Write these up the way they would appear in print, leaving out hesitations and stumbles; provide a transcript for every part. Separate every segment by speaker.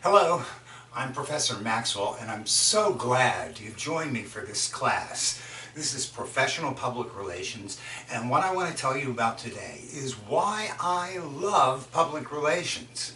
Speaker 1: Hello, I'm Professor Maxwell, and I'm so glad you've joined me for this class. This is Professional Public Relations, and what I want to tell you about today is why I love public relations.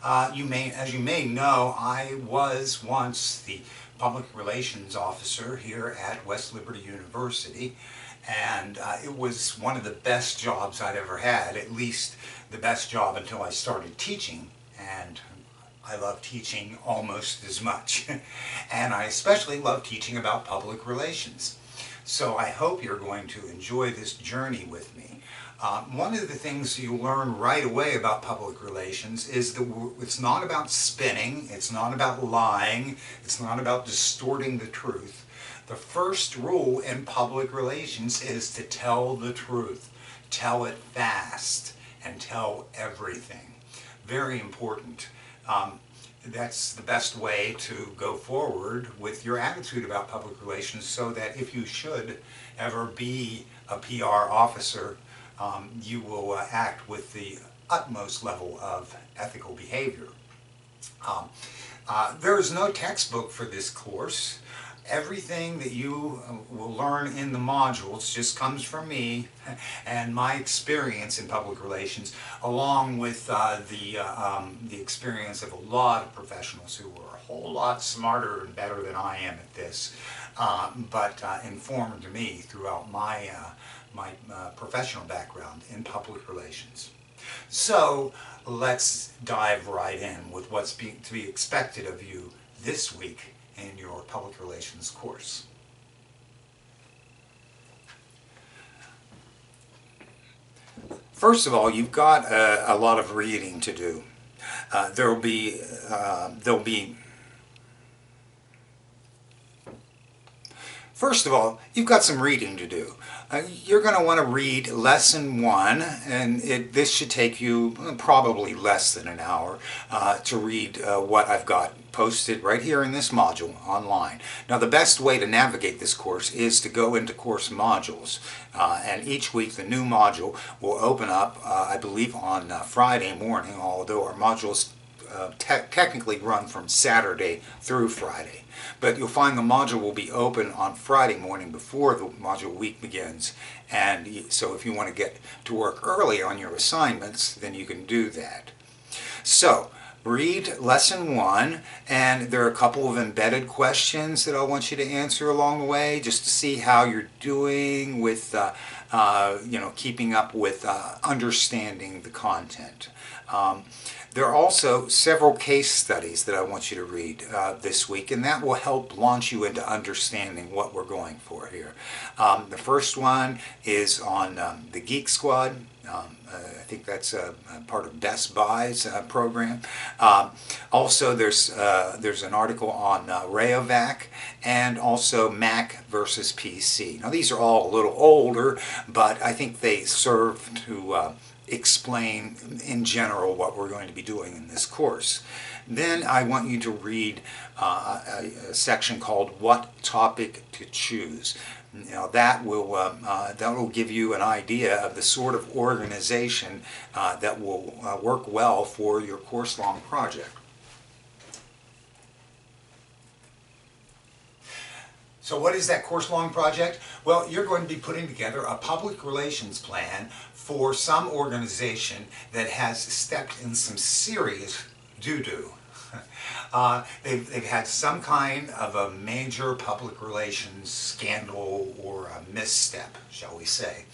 Speaker 1: As you may know, I was once the public relations officer here at West Liberty University, and it was one of the best jobs I'd ever had, at least the best job until I started teaching, and I love teaching almost as much. And I especially love teaching about public relations. So I hope you're going to enjoy this journey with me. One of the things you learn right away about public relations is that it's not about spinning, it's not about lying, it's not about distorting the truth. The first rule in public relations is to tell the truth. Tell it fast and tell everything. Very important. That's the best way to go forward with your attitude about public relations, so that if you should ever be a PR officer, you will act with the utmost level of ethical behavior. There is no textbook for this course. Everything that you will learn in the modules just comes from me and my experience in public relations, along with the experience of a lot of professionals who are a whole lot smarter and better than I am at this, but informed me throughout my professional background in public relations. So let's dive right in with what's to be expected of you this week in your public relations course. First of all, you've got a lot of reading to do. There'll be First of all, you've got some reading to do. You're going to want to read lesson 1, and this should take you probably less than an hour to read what I've got posted right here in this module online. Now, the best way to navigate this course is to go into course modules, and each week the new module will open up, I believe, on Friday morning, although our modules technically run from Saturday through Friday. But you'll find the module will be open on Friday morning before the module week begins, and so if you want to get to work early on your assignments, then you can do that. So read lesson 1, and there are a couple of embedded questions that I want you to answer along the way, just to see how you're doing with keeping up with understanding the content. There are also several case studies that I want you to read this week, and that will help launch you into understanding what we're going for here. The first one is on the Geek Squad. I think that's part of Best Buy's program. Also, there's an article on Rayovac, and also Mac versus PC. Now, these are all a little older, but I think they serve to explain in general what we're going to be doing in this course. Then I want you to read a section called What Topic to Choose. Now that will give you an idea of the sort of organization that will work well for your course-long project. So what is that course-long project? Well, you're going to be putting together a public relations plan for some organization that has stepped in some serious doo-doo. They've had some kind of a major public relations scandal or a misstep, shall we say,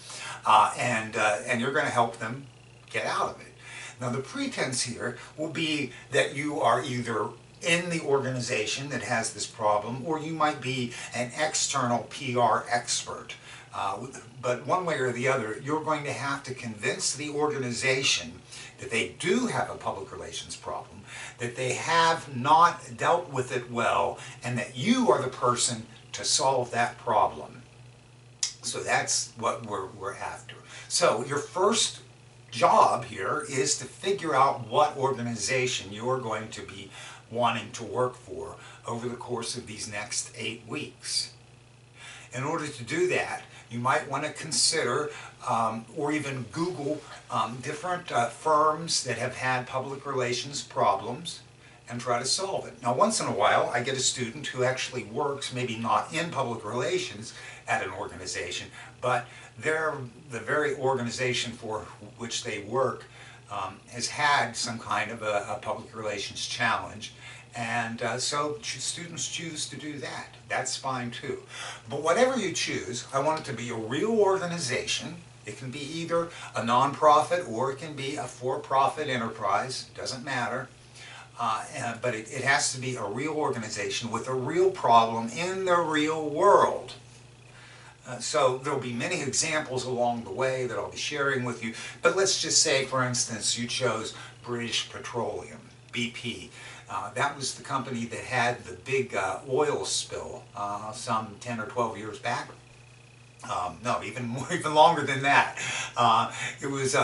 Speaker 1: and you're going to help them get out of it. Now, the pretense here will be that you are either in the organization that has this problem, or you might be an external PR expert. But one way or the other, you're going to have to convince the organization that they do have a public relations problem, that they have not dealt with it well, and that you are the person to solve that problem. So that's what we're after. So your first job here is to figure out what organization you're going to be wanting to work for over the course of these next 8 weeks. In order to do that, you might want to consider or even Google different firms that have had public relations problems and try to solve it. Now, once in a while, I get a student who actually works, maybe not in public relations at an organization, but the very organization for which they work has had some kind of a public relations challenge, and so students choose to do that. That's fine too. But whatever you choose, I want it to be a real organization. It can be either a nonprofit or it can be a for-profit enterprise, doesn't matter. But it has to be a real organization with a real problem in the real world. So there'll be many examples along the way that I'll be sharing with you. But let's just say, for instance, you chose British Petroleum, BP. That was the company that had the big oil spill some 10 or 12 years back. No, even longer than that. It was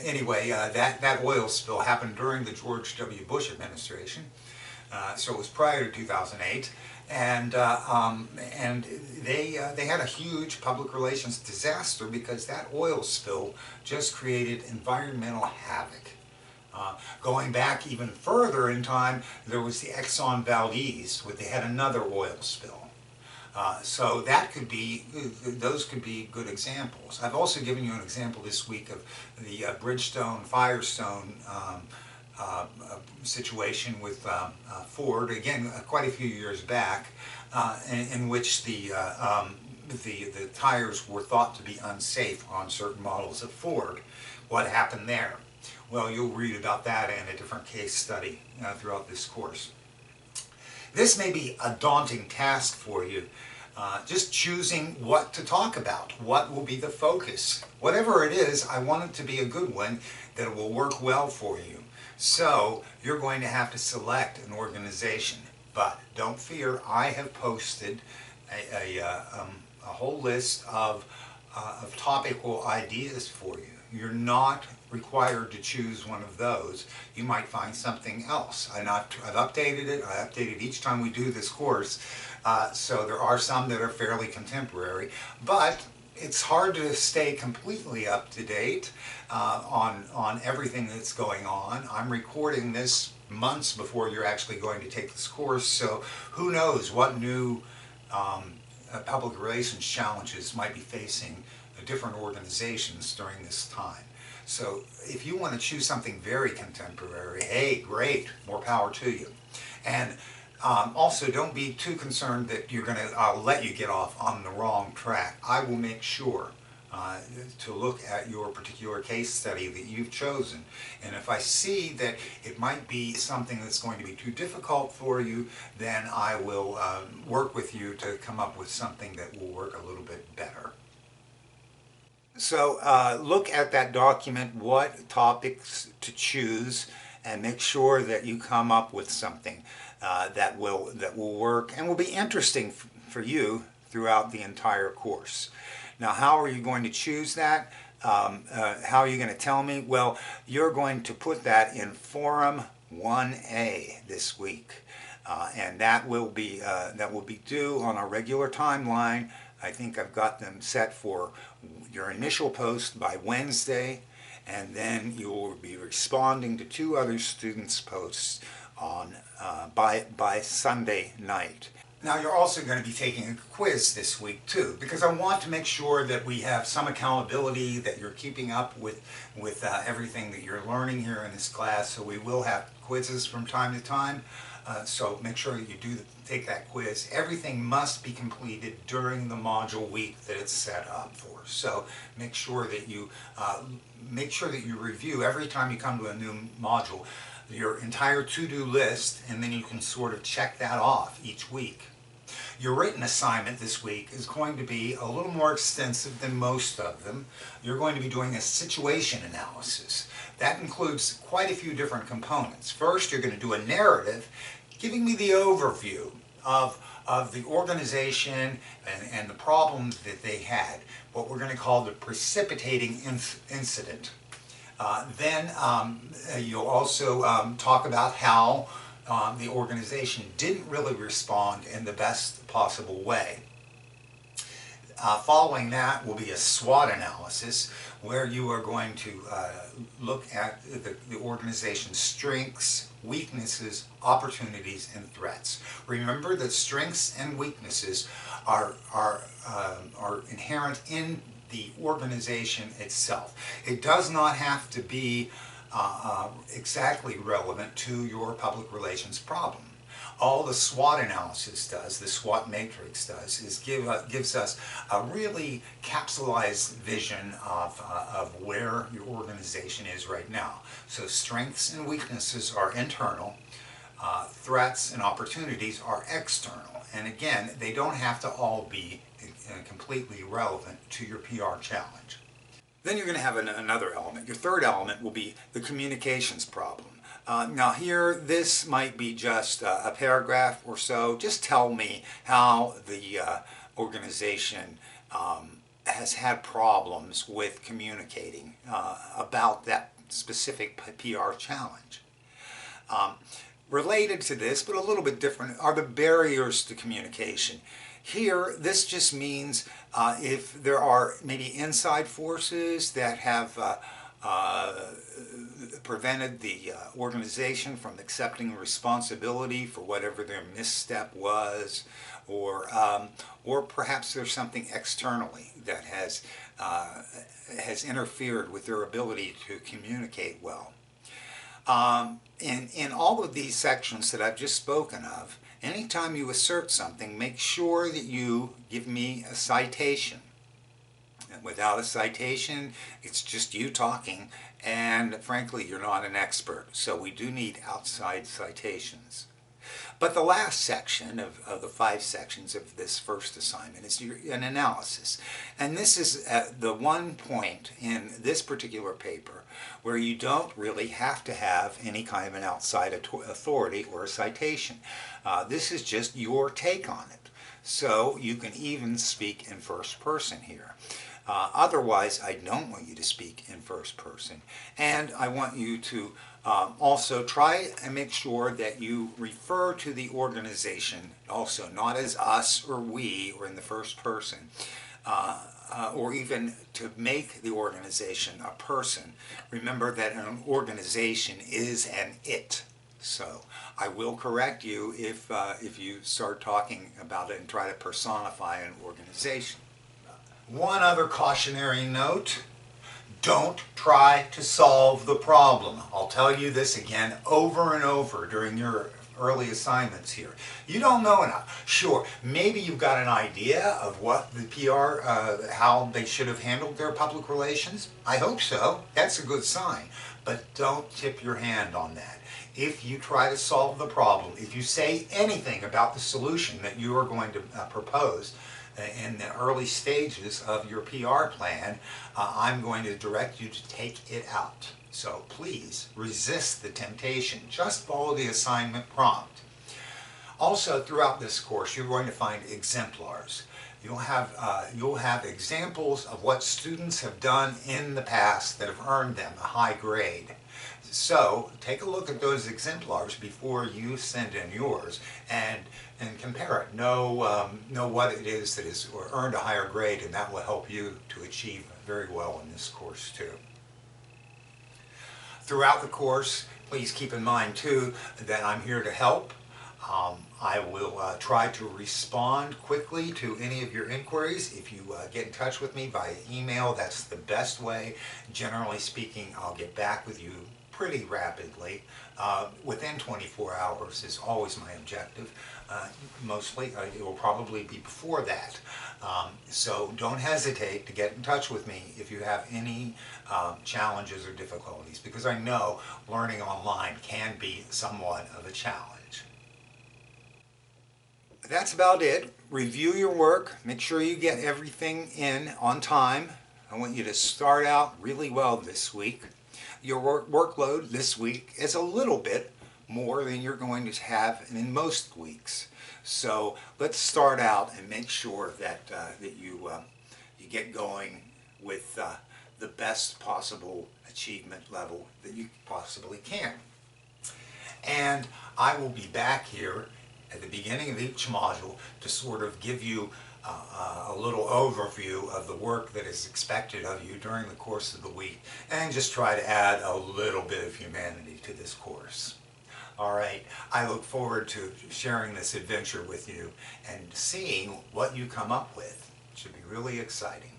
Speaker 1: anyway. That oil spill happened during the George W. Bush administration, so it was prior to 2008, and they had a huge public relations disaster because that oil spill just created environmental havoc. Going back even further in time, there was the Exxon Valdez, where they had another oil spill. So those could be good examples. I've also given you an example this week of the Bridgestone Firestone situation with Ford, again quite a few years back, in which the tires were thought to be unsafe on certain models of Ford. What happened there? Well, you'll read about that in a different case study throughout this course. This may be a daunting task for you, just choosing what to talk about, what will be the focus. Whatever it is, I want it to be a good one that will work well for you. So you're going to have to select an organization. But don't fear, I have posted a whole list of topical ideas for you. You're not required to choose one of those. You might find something else. I've updated it. I update it each time we do this course. So there are some that are fairly contemporary, but it's hard to stay completely up to date on everything that's going on. I'm recording this months before you're actually going to take this course, so who knows what new public relations challenges might be facing different organizations during this time. So if you want to choose something very contemporary, hey, great, more power to you. And also, don't be too concerned that I'll let you get off on the wrong track. I will make sure to look at your particular case study that you've chosen. And if I see that it might be something that's going to be too difficult for you, then I will work with you to come up with something that will work a little bit better. So look at that document, what topics to choose, and make sure that you come up with something that will work and will be interesting for you throughout the entire course. Now, how are you going to choose that? How are you going to tell me? Well, you're going to put that in Forum 1A this week, and that will be due on a regular timeline. I think I've got them set for your initial post by Wednesday, and then you will be responding to 2 other students' posts on by Sunday night. Now, you're also going to be taking a quiz this week too, because I want to make sure that we have some accountability, that you're keeping up with everything that you're learning here in this class. So we will have quizzes from time to time. So make sure that you do take that quiz. Everything must be completed during the module week that it's set up for. So make sure that you review every time you come to a new module your entire to-do list, and then you can sort of check that off each week. Your written assignment this week is going to be a little more extensive than most of them. You're going to be doing a situation analysis. That includes quite a few different components. First, you're going to do a narrative giving me the overview of the organization and the problems that they had, what we're going to call the precipitating incident. Then you'll also talk about how the organization didn't really respond in the best possible way. Following that will be a SWOT analysis where you are going to look at the organization's strengths, weaknesses, opportunities, and threats. Remember that strengths and weaknesses are inherent in the organization itself. It does not have to be exactly relevant to your public relations problem. All the SWOT analysis does, the SWOT matrix does, is gives us a really capsulized vision of where your organization is right now. So strengths and weaknesses are internal, threats and opportunities are external. And again, they don't have to all be completely relevant to your PR challenge. Then you're going to have another element. Your third element will be the communications problem. Now here, this might be just a paragraph or so. Just tell me how the organization has had problems with communicating about that specific PR challenge. Related to this, but a little bit different, are the barriers to communication. Here, this just means if there are maybe inside forces that have prevented the organization from accepting responsibility for whatever their misstep was, or perhaps there's something externally that has interfered with their ability to communicate well. In all of these sections that I've just spoken of, anytime you assert something, make sure that you give me a citation. And without a citation, it's just you talking, and frankly, you're not an expert, so we do need outside citations. But the last section of the 5 sections of this first assignment is an analysis. And this is the one point in this particular paper where you don't really have to have any kind of an outside authority or a citation. This is just your take on it. So you can even speak in first person here. Otherwise, I don't want you to speak in first person. And I want you to also try and make sure that you refer to the organization also, not as us or we or in the first person, or even to make the organization a person. Remember that an organization is an it. So I will correct you if you start talking about it and try to personify an organization. One other cautionary note: don't try to solve the problem. I'll tell you this again over and over during your early assignments here. You don't know enough. Sure, maybe you've got an idea of what the PR, how they should have handled their public relations. I hope so. That's a good sign. But don't tip your hand on that. If you try to solve the problem, if you say anything about the solution that you are going to propose, in the early stages of your PR plan, I'm going to direct you to take it out. So please resist the temptation. Just follow the assignment prompt. Also, throughout this course, you're going to find exemplars. You'll have examples of what students have done in the past that have earned them a high grade. So take a look at those exemplars before you send in yours and compare it. Know what it is that has earned a higher grade, and that will help you to achieve very well in this course too. Throughout the course, please keep in mind too that I'm here to help. I will try to respond quickly to any of your inquiries. If you get in touch with me via email, that's the best way. Generally speaking, I'll get back with you pretty rapidly. Within 24 hours is always my objective. Mostly, it will probably be before that. So don't hesitate to get in touch with me if you have any challenges or difficulties, because I know learning online can be somewhat of a challenge. That's about it. Review your work. Make sure you get everything in on time. I want you to start out really well this week. Your workload this week is a little bit more than you're going to have in most weeks. So let's start out and make sure that you get going with the best possible achievement level that you possibly can. And I will be back here at the beginning of each module to sort of give you a little overview of the work that is expected of you during the course of the week, and just try to add a little bit of humanity to this course. All right, I look forward to sharing this adventure with you and seeing what you come up with. It should be really exciting.